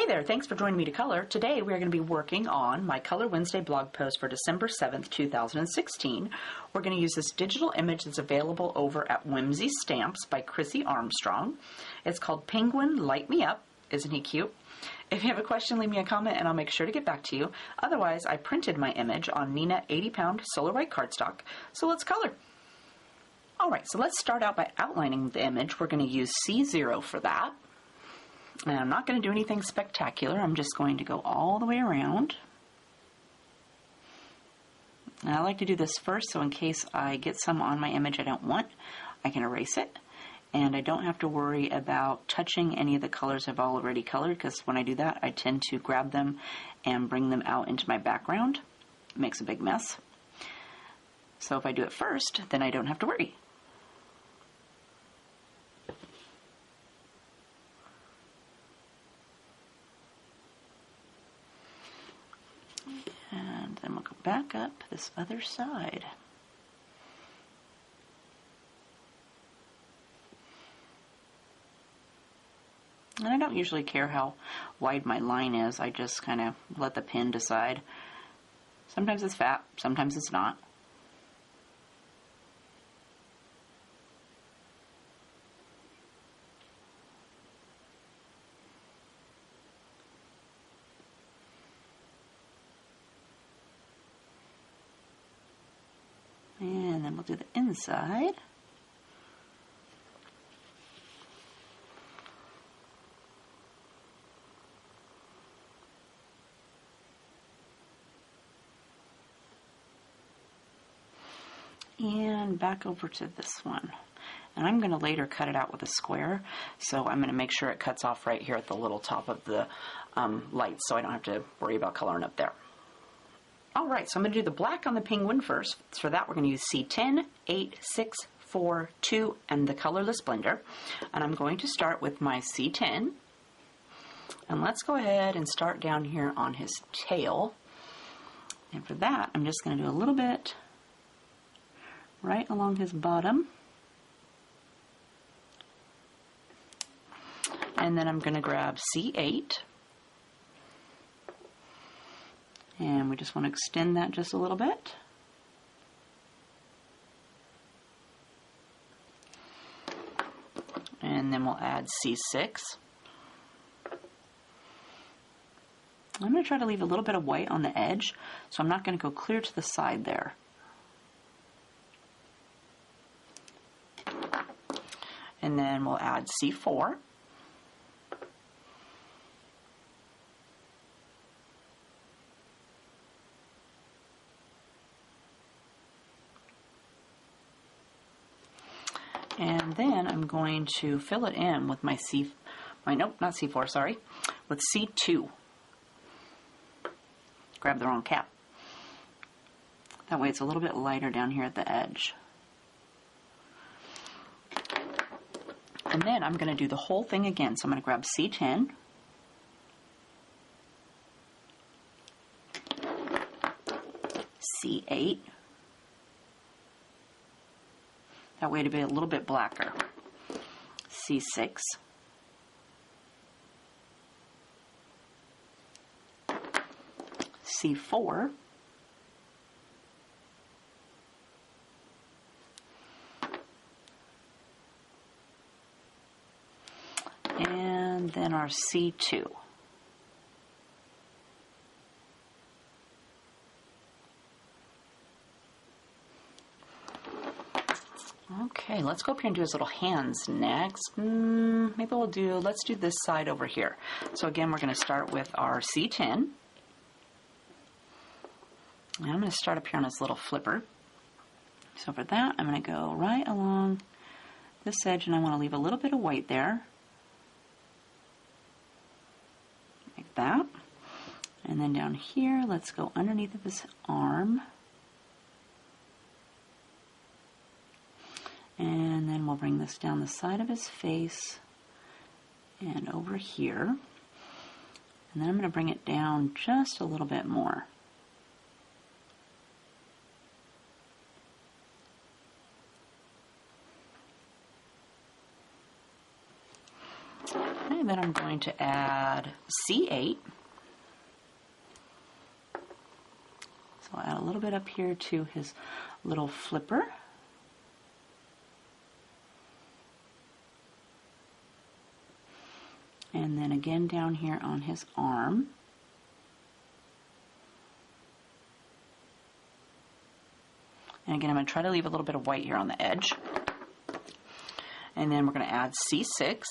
there, thanks for joining me to color. Today we are going to be working on my Color Wednesday blog post for December 7th, 2016. We're going to use this digital image that's available over at Whimsy Stamps by Chrissy Armstrong. It's called Penguin Light Me Up. Isn't he cute? If you have a question, leave me a comment and I'll make sure to get back to you. Otherwise, I printed my image on Nina 80-pound Solar White cardstock. So let's color. Alright, so let's start out by outlining the image. We're going to use C0 for that. And I'm not going to do anything spectacular. I'm just going to go all the way around. And I like to do this first so in case I get some on my image I don't want, I can erase it. And I don't have to worry about touching any of the colors I've already colored, because when I do that I tend to grab them and bring them out into my background. It makes a big mess. So if I do it first, then I don't have to worry. And then we'll go back up this other side. And I don't usually care how wide my line is. I just kind of let the pen decide. Sometimes it's fat, sometimes it's not. And then we'll do the inside. And back over to this one. And I'm going to later cut it out with a square, so I'm going to make sure it cuts off right here at the little top of the light, so I don't have to worry about coloring up there. Alright, so I'm going to do the black on the penguin first. For that we're going to use C10, 8, 6, 4, 2, and the colorless blender. And I'm going to start with my C10. And let's go ahead and start down here on his tail. And for that I'm just going to do a little bit right along his bottom. And then I'm going to grab C8. And we just want to extend that just a little bit. And then we'll add C6. I'm going to try to leave a little bit of white on the edge, so I'm not going to go clear to the side there. And then we'll add C4. And then I'm going to fill it in with my nope, not C4, sorry, with C2. Grab the wrong cap. That way it's a little bit lighter down here at the edge. And then I'm going to do the whole thing again. So I'm going to grab C10. C8. That way it'll be a little bit blacker. C6. C4. And then our C2. Okay, let's go up here and do his little hands next. Maybe let's do this side over here. So again, we're going to start with our C10. And I'm going to start up here on his little flipper. So for that, I'm going to go right along this edge, and I want to leave a little bit of white there. Like that. And then down here, let's go underneath of his arm. And then we'll bring this down the side of his face and over here. And then I'm going to bring it down just a little bit more. And then I'm going to add C8. So I'll add a little bit up here to his little flipper. And then again down here on his arm. And again, I'm going to try to leave a little bit of white here on the edge. And then we're going to add C6.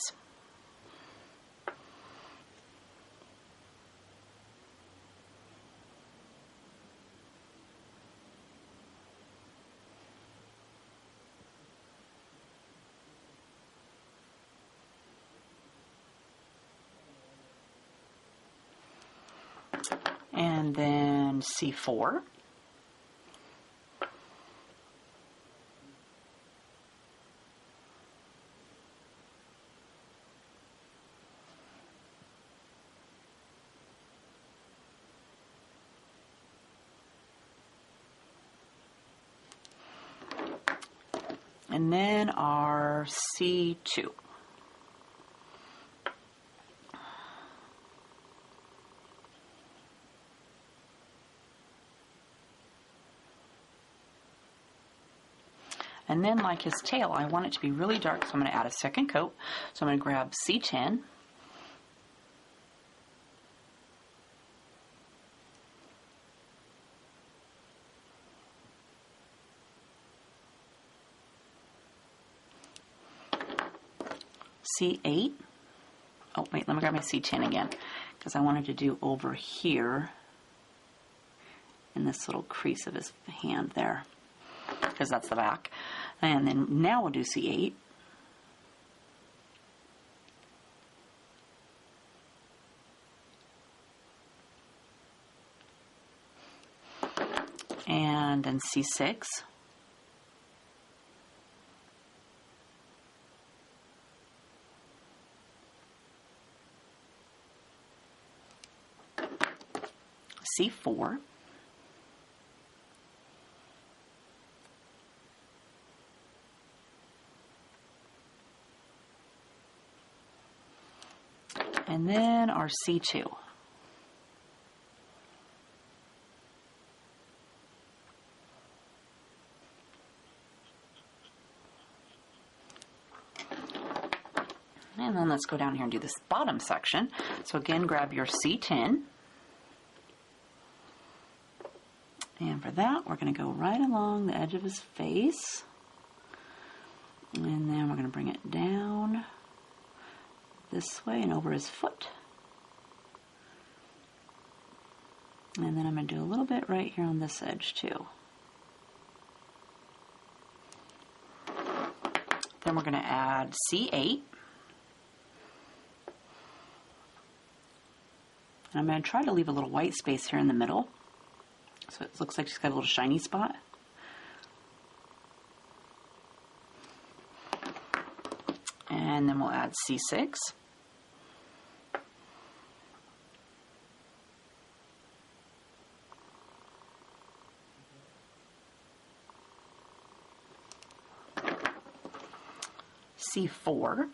And then C4. And then our C2. And then, like his tail, I want it to be really dark, so I'm going to add a second coat. So I'm going to grab C10. C8. Oh, wait, let me grab my C10 again, because I wanted to do over here in this little crease of his hand there, because that's the back. And then now we'll do C8. And then C6. C4. And then our C2. And then let's go down here and do this bottom section. So again, grab your C10. And for that, we're going to go right along the edge of his face. And then we're going to bring it down this way and over his foot. And then I'm going to do a little bit right here on this edge too. Then we're going to add C8. And I'm going to try to leave a little white space here in the middle, so it looks like she's got a little shiny spot. And then we'll add C6. C4.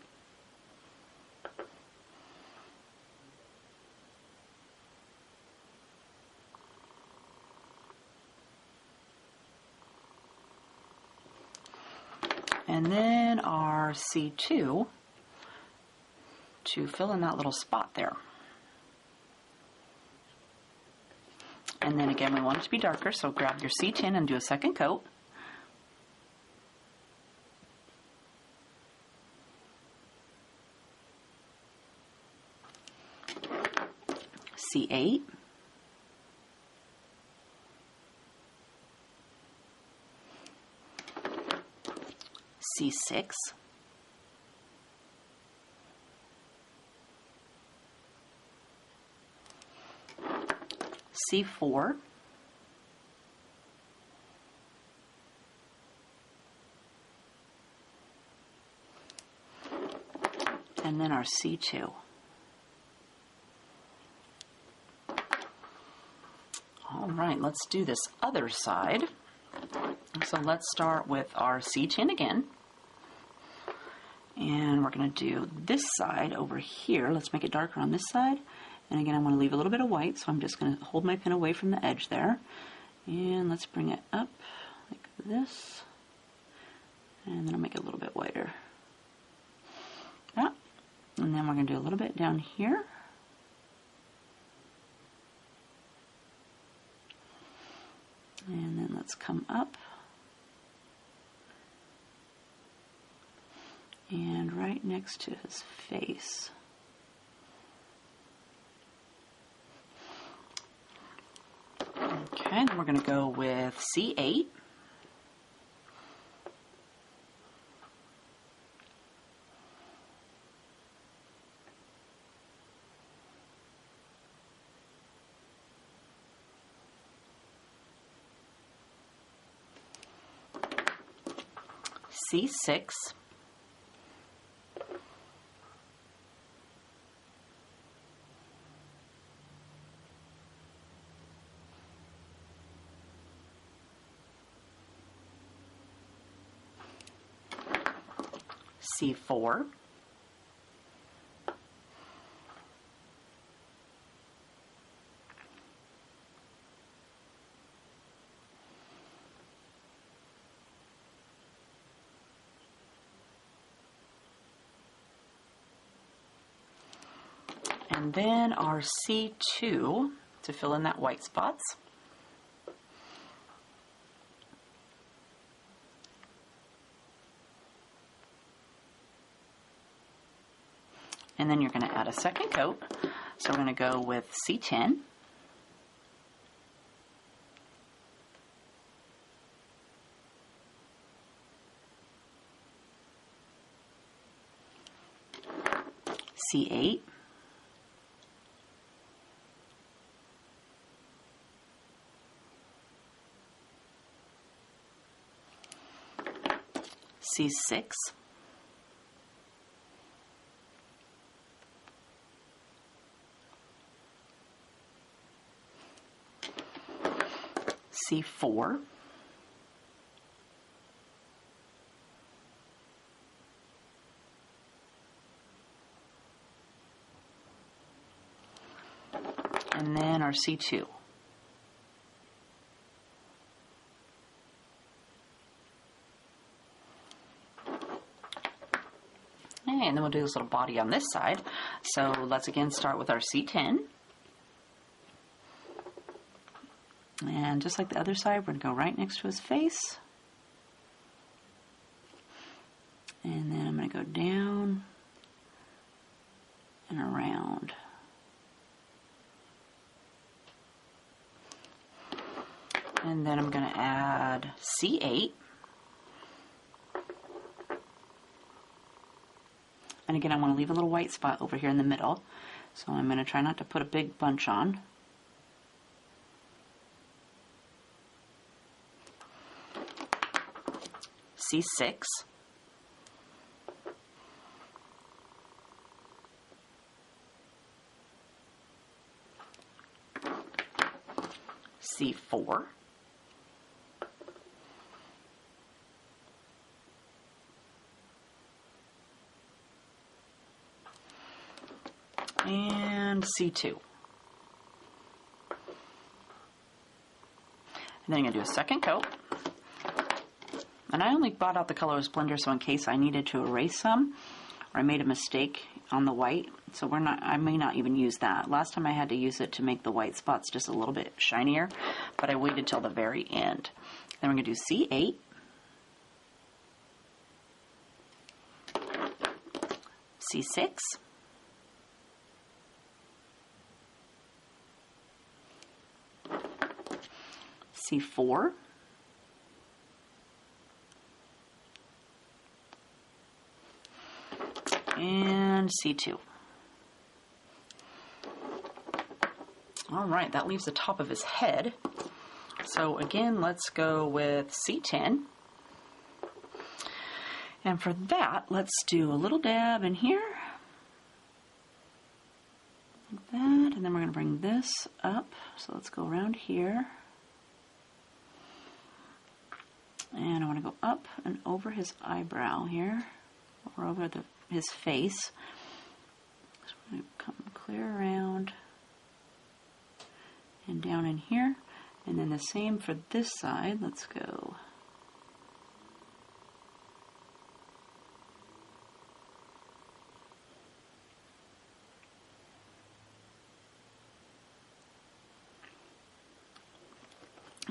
And then our C2 to fill in that little spot there. And then again, we want it to be darker, so grab your C10 and do a second coat. C8. C6. C4. And then our C2. All right, let's do this other side. So let's start with our C10 again. And we're going to do this side over here. Let's make it darker on this side. And again, I want to leave a little bit of white, so I'm just going to hold my pen away from the edge there. And let's bring it up like this. And then I'll make it a little bit whiter. Yeah. And then we're going to do a little bit down here. And then let's come up. And right next to his face. Okay, then we're going to go with C8. C6. C4. And then our C2 to fill in that white spots. And then you're going to add a second coat. So we're going to go with C10. C8. C6. C4. And then our C2. And then we'll do this little body on this side. So let's again start with our C10. And just like the other side, we're going to go right next to his face. And then I'm going to go down and around. And then I'm going to add C8. And again, I want to leave a little white spot over here in the middle. So I'm going to try not to put a big bunch on. C6. C4. And C2. And then I'm going to do a second coat. And I only brought out the colorless blender so in case I needed to erase some or I made a mistake on the white. So I may not even use that. Last time I had to use it to make the white spots just a little bit shinier, but I waited till the very end. Then we're going to do C8. C6. C4. And C2. All right, that leaves the top of his head. So again, let's go with C10. And for that, let's do a little dab in here. Like that. And then we're going to bring this up. So let's go around here. And I want to go up and over his eyebrow here. or over his face. So I'm going to come clear around and down in here. And then the same for this side. Let's go.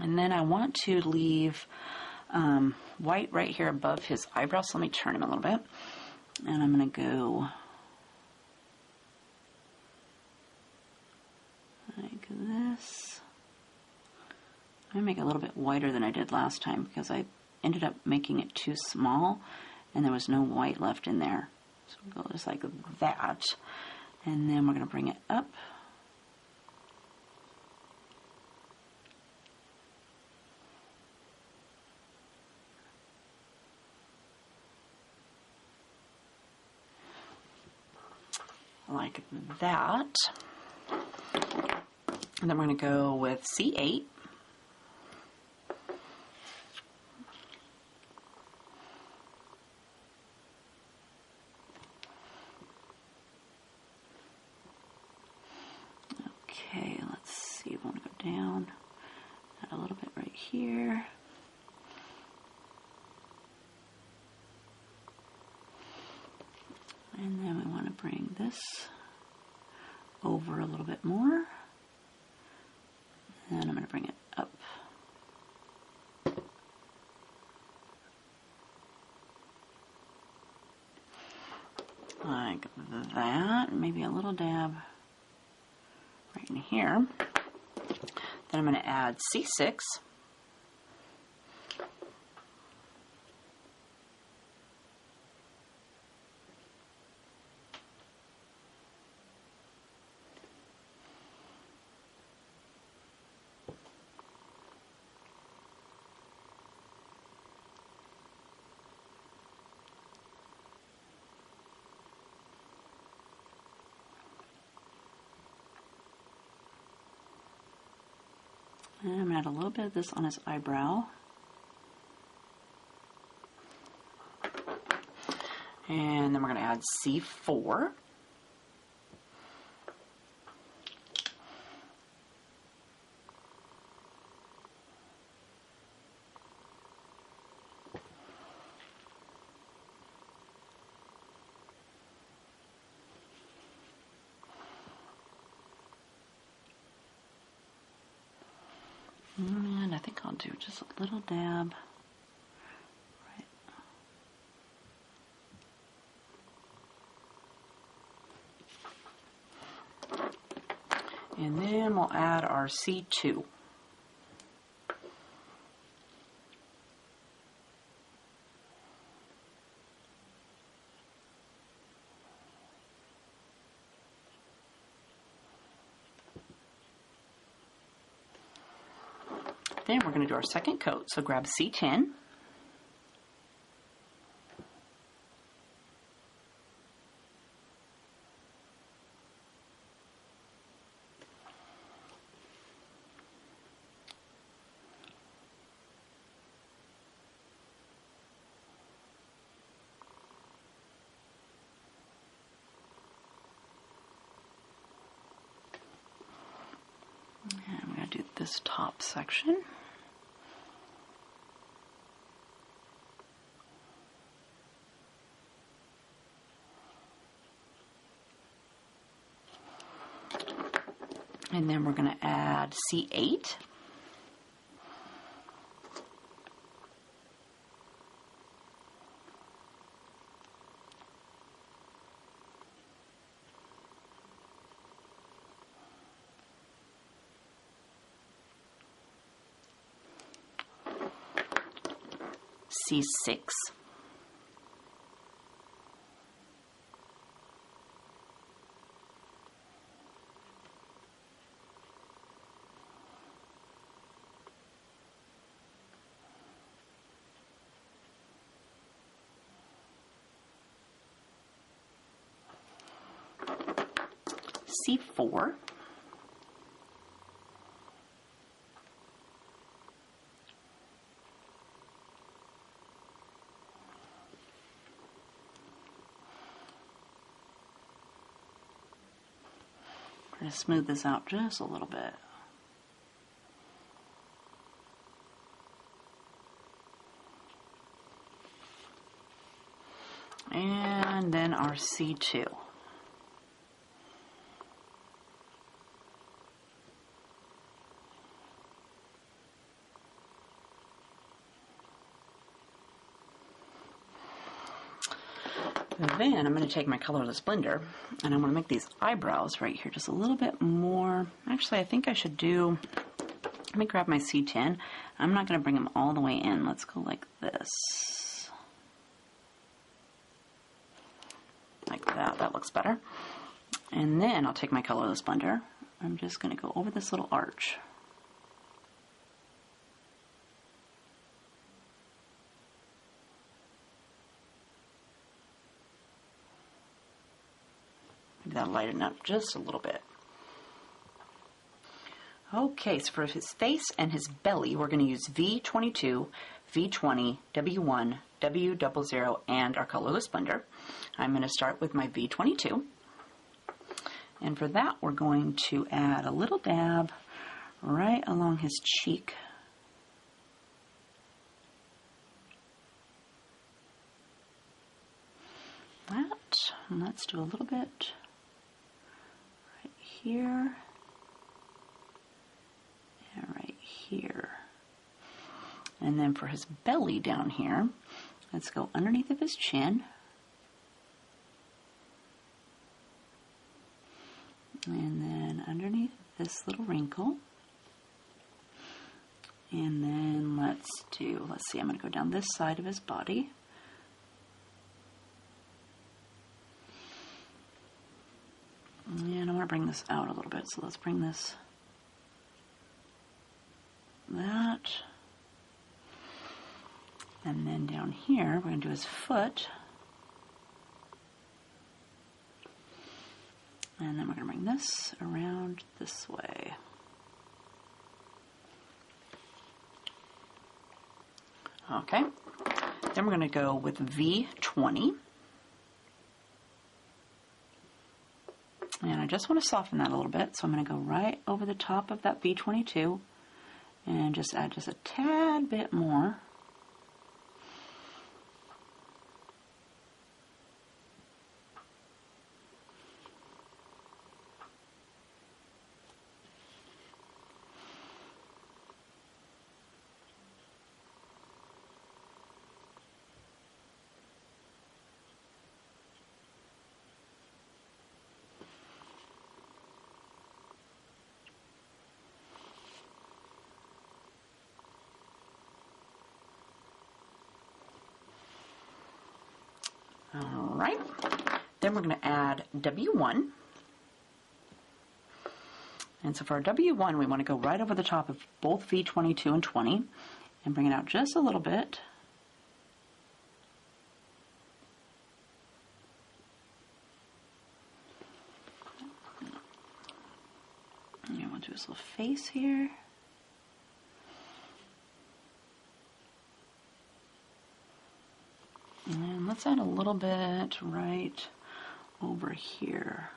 And then I want to leave white right here above his eyebrows. So let me turn him a little bit. And I'm going to go like this. I'm going to make it a little bit whiter than I did last time because I ended up making it too small and there was no white left in there. So we'll go just like that. And then we're going to bring it up. Like that. And then we're going to go with C8. Okay, let's see. We want to go down, add a little bit right here. And then we want to bring this over a little bit more. And I'm going to bring it up. Like that. Maybe a little dab right in here. Then I'm going to add C6. And I'm going to add a little bit of this on his eyebrow. And then we're going to add C4. And I think I'll do just a little dab. Right. And then we'll add our C2. Then we're going to do our second coat, so grab C10. And I'm going to do this top section. And then we're going to add C8. C6. C4. going to smooth this out just a little bit. And then our C2. Then I'm going to take my colorless blender and I'm going to make these eyebrows right here just a little bit more. Actually, I think I should do, let me grab my C10. I'm not going to bring them all the way in. Let's go like this. Like that. That looks better. And then I'll take my colorless blender. I'm just going to go over this little arch. Maybe that'll lighten up just a little bit. Okay, so for his face and his belly, we're going to use V22, V20, W1, W00, and our colorless blender. I'm going to start with my V22. And for that, we're going to add a little dab right along his cheek. That, and let's do a little bit right here. And right here. And then for his belly down here, let's go underneath of his chin. And then underneath this little wrinkle. And then let's see, I'm going to go down this side of his body. And I want to bring this out a little bit, so let's bring this, that. And then down here, we're going to do his foot. And then we're going to bring this around this way. Okay. Then we're going to go with V20. And I just want to soften that a little bit, so I'm going to go right over the top of that V22 and just add just a tad bit more. All right, then we're going to add W1. And so for our W1, we want to go right over the top of both V22 and 20 and bring it out just a little bit. And we'll do his little face here. And let's add a little bit right over here.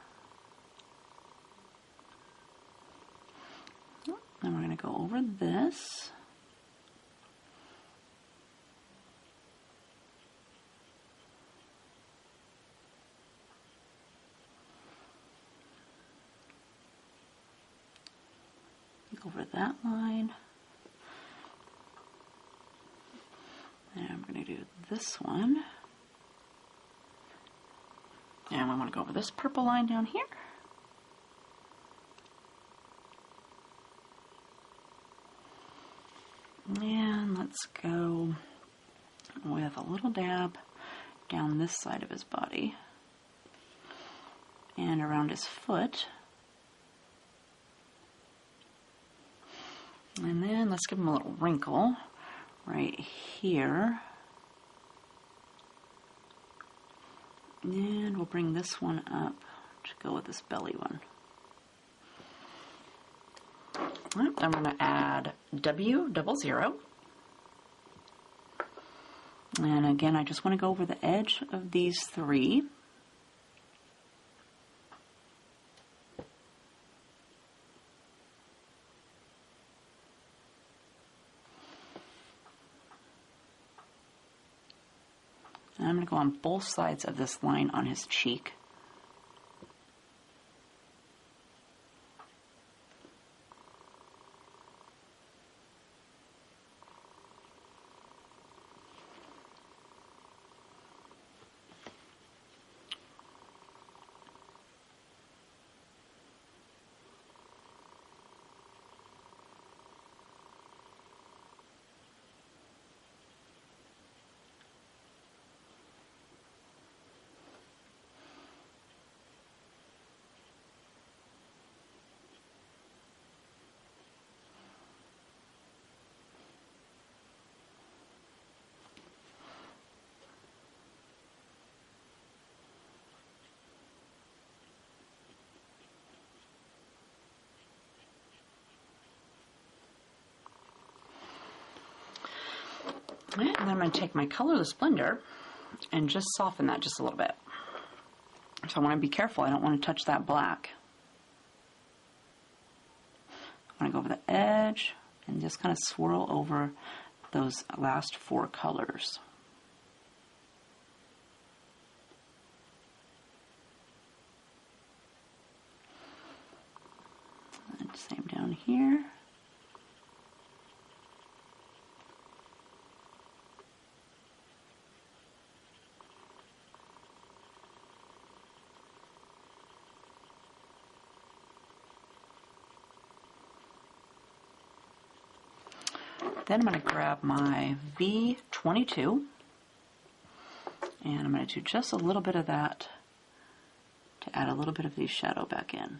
Then we're going to go over this. Over that line. And I'm going to do this one. And we want to go over this purple line down here. And let's go with a little dab down this side of his body and around his foot. And then let's give him a little wrinkle right here. And we'll bring this one up to go with this belly one. Right, I'm going to add W00. And again, I just want to go over the edge of these three. And I'm going to go on both sides of this line on his cheek. And then I'm going to take my colorless blender and just soften that just a little bit. So I want to be careful. I don't want to touch that black. I want to go over the edge and just kind of swirl over those last 4 colors. And same down here. Then I'm going to grab my V22 and I'm going to do just a little bit of that to add a little bit of the shadow back in.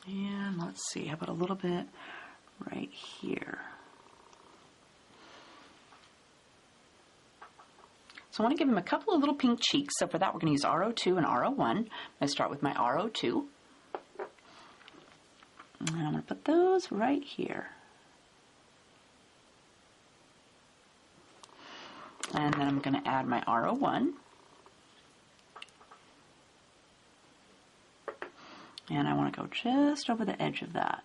And let's see, how about a little bit right here? So I want to give him a couple of little pink cheeks. So for that, we're going to use R02 and R01. I'm going to start with my R02. And I'm going to put those right here. And then I'm going to add my R01. And I want to go just over the edge of that.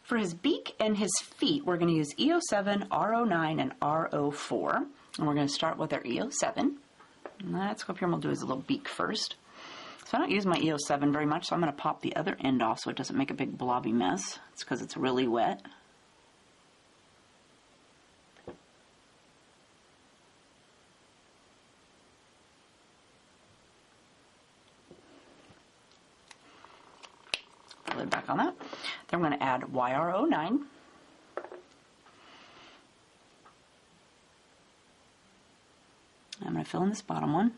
For his beak and his feet, we're going to use E07, R09, and R04. And we're going to start with our E07. And let's go up here and we'll do his little beak first. So I don't use my E07 very much, so I'm going to pop the other end off so it doesn't make a big blobby mess. It's because it's really wet. Put the lid back on that. Then we're going to add YR09. I'm going to fill in this bottom one.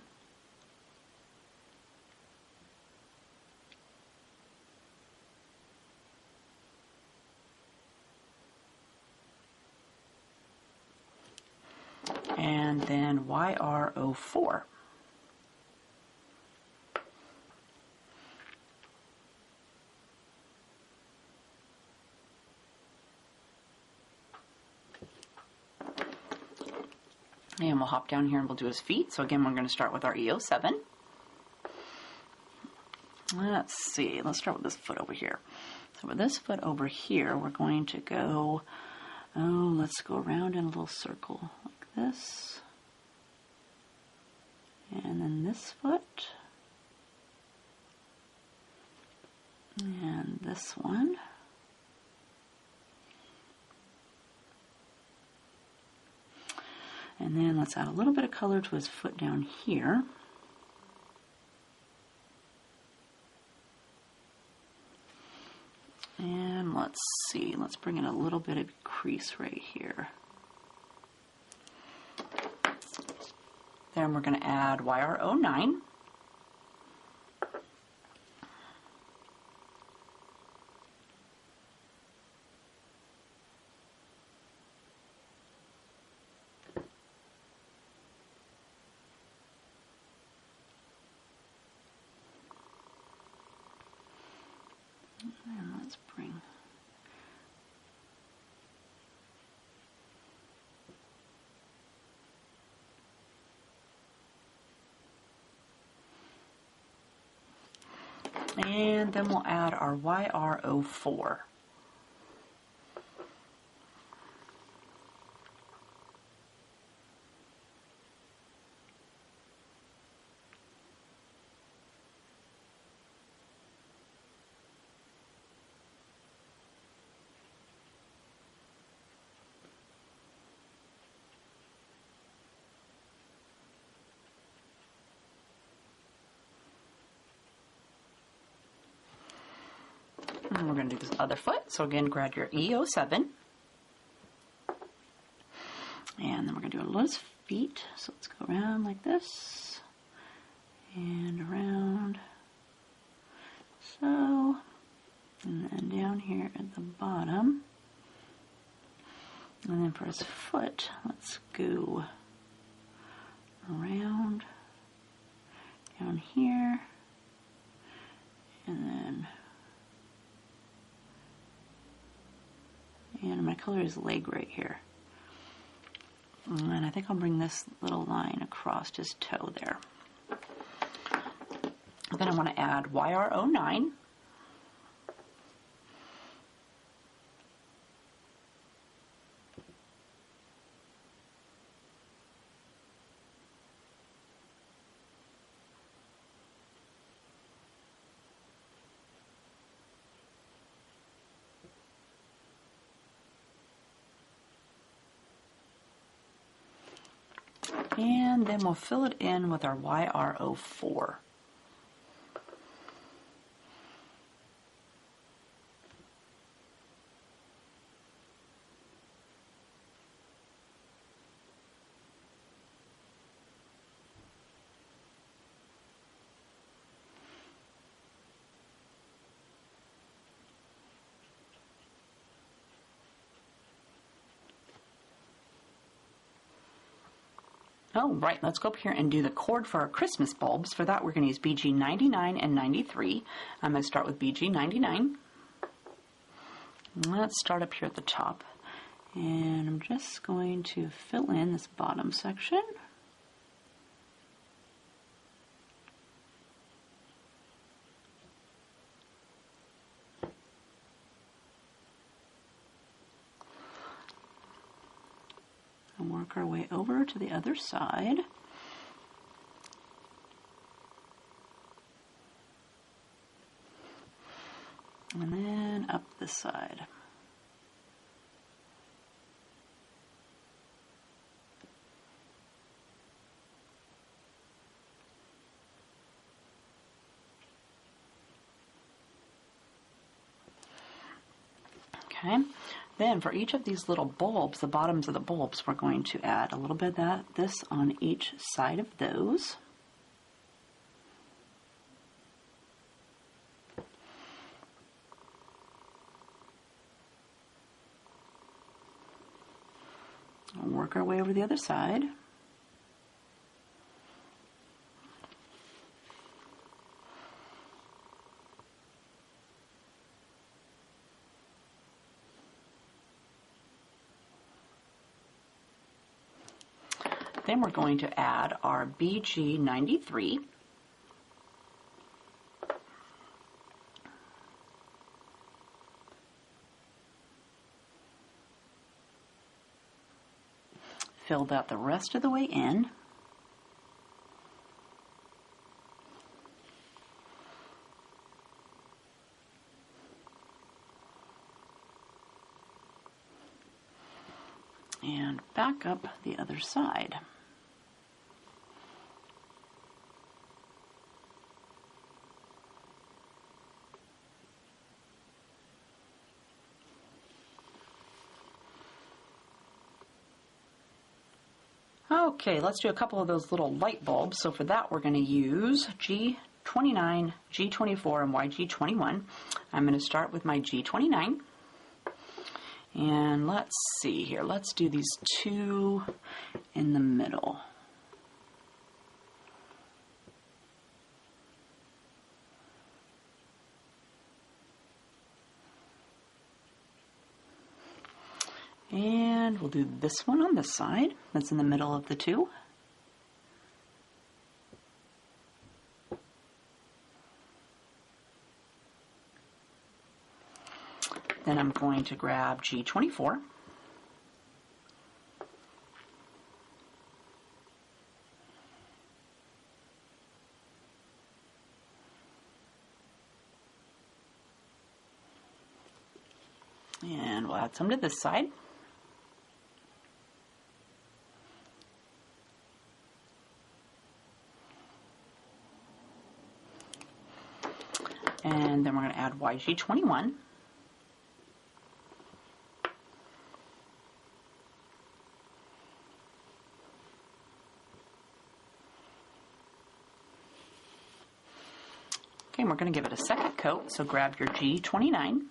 And then YR04. And we'll hop down here and we'll do his feet. So again, we're going to start with our E07. Let's see, let's start with this foot over here. So with this foot over here, we're going to go, let's go around in a little circle like this. And then this foot. And this one. And then let's add a little bit of color to his foot down here. And let's see, let's bring in a little bit of crease right here. Then we're going to add YR09. And let's bring and then we'll add our YR04. And we're going to do this other foot. So again, grab your E07. And then we're going to do a lotus feet. So let's go around like this. And around. So. And then down here at the bottom. And then for his foot, let's go around. Down here. And then. And my color is leg right here. And I think I'll bring this little line across his toe there. Then I want to add YR09. And then we'll fill it in with our YR04. Oh, right, let's go up here and do the cord for our Christmas bulbs. For that, we're going to use BG 99 and 93. I'm going to start with BG 99. Let's start up here at the top. And I'm just going to fill in this bottom section. And work our way over to the other side. And then up this side. Okay, then for each of these little bulbs, the bottoms of the bulbs, we're going to add a little bit of this on each side of those. We'll work our way over the other side. Then we're going to add our BG 93. Fill that the rest of the way in. And back up the other side. Okay, let's do a couple of those little light bulbs. So for that, we're going to use G29, G24, and YG21. I'm going to start with my G29. And let's see here. Let's do these two in the middle. And we'll do this one on this side that's in the middle of the two. Then I'm going to grab G24. And we'll add some to this side. And then we're going to add YG21. Okay, and we're going to give it a second coat, so grab your G29.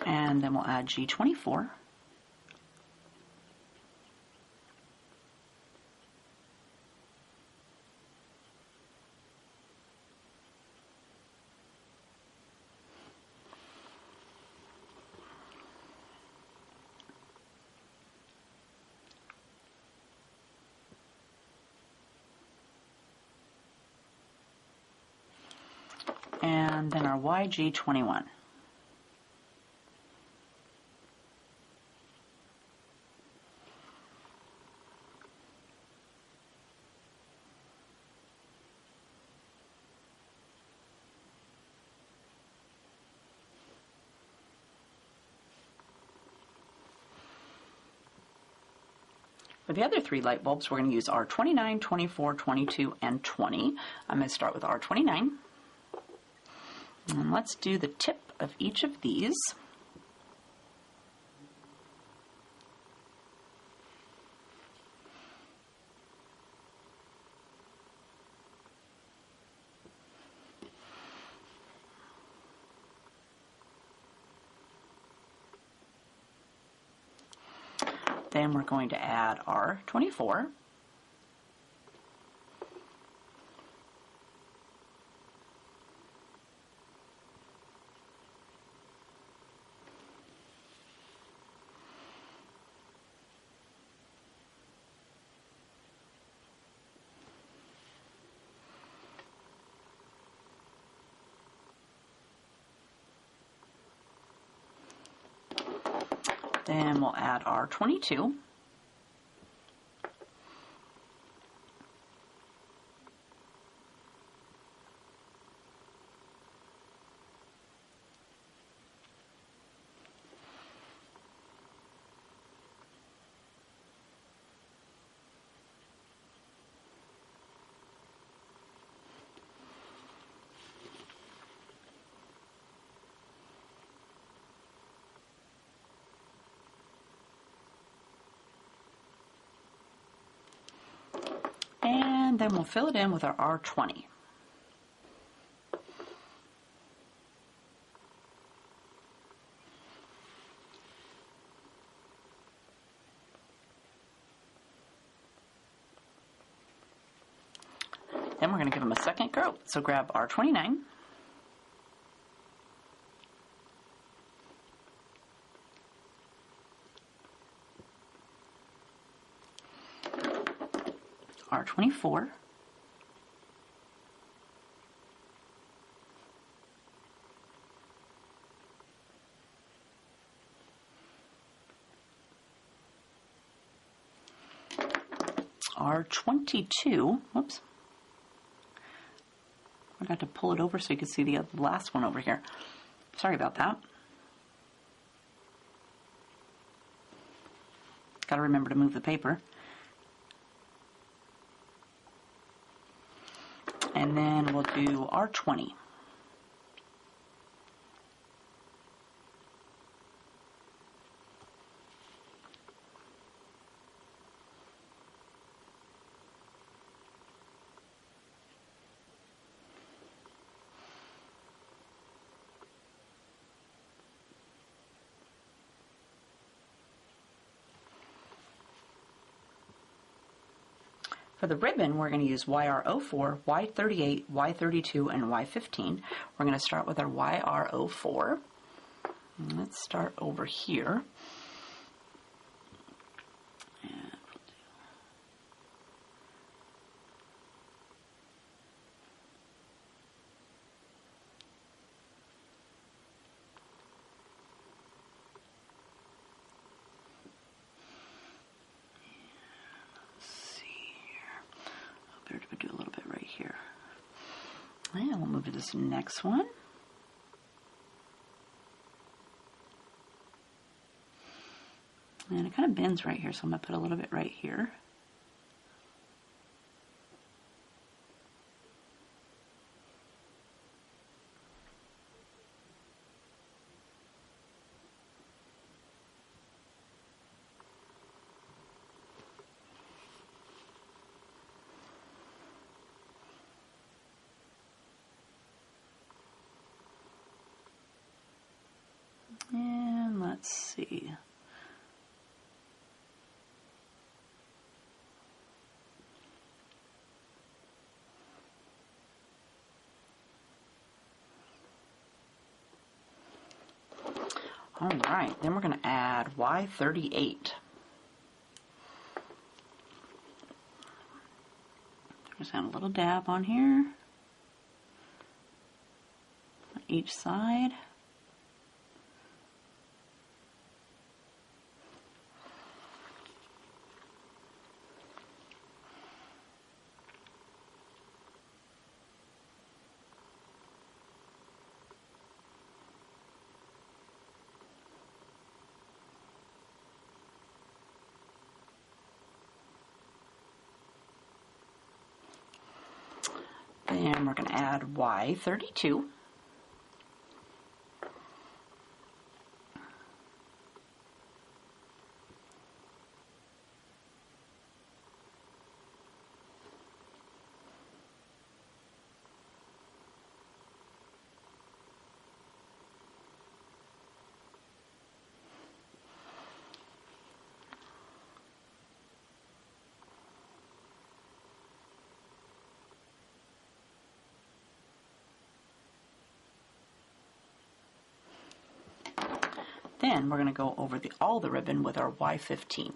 And then we'll add G24. And then our YG21. For the other three light bulbs, we're going to use R29, 24, 22, and 20. I'm going to start with R29. And let's do the tip of each of these. Then we're going to add our 24. Then we'll add our 22. And then we'll fill it in with our R20. Then we're going to give them a second coat. So grab R29. R24. R22. Whoops. I forgot to pull it over so you could see the last one over here. Sorry about that. Got to remember to move the paper. And then we'll do R20. For the ribbon, we're going to use YR04, Y38, Y32, and Y15. We're going to start with our YR04. Let's start over here. To do a little bit right here. And we'll move to this next one. And it kind of bends right here, so I'm going to put a little bit right here. And let's see. All right, then we're going to add Y38. Just add a little dab on here, on each side. Then we're going to add Y32. Then we're going to go over all the ribbon with our Y15.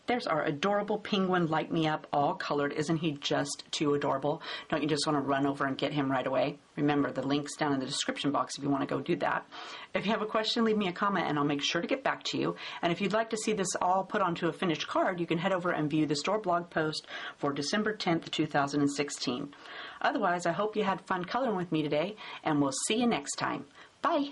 There's our adorable penguin light me up, all colored. Isn't he just too adorable? Don't you just want to run over and get him right away? Remember, the link's down in the description box if you want to go do that. If you have a question, leave me a comment and I'll make sure to get back to you. And if you'd like to see this all put onto a finished card, you can head over and view the store blog post for December 10th, 2016. Otherwise, I hope you had fun coloring with me today, and we'll see you next time. Bye!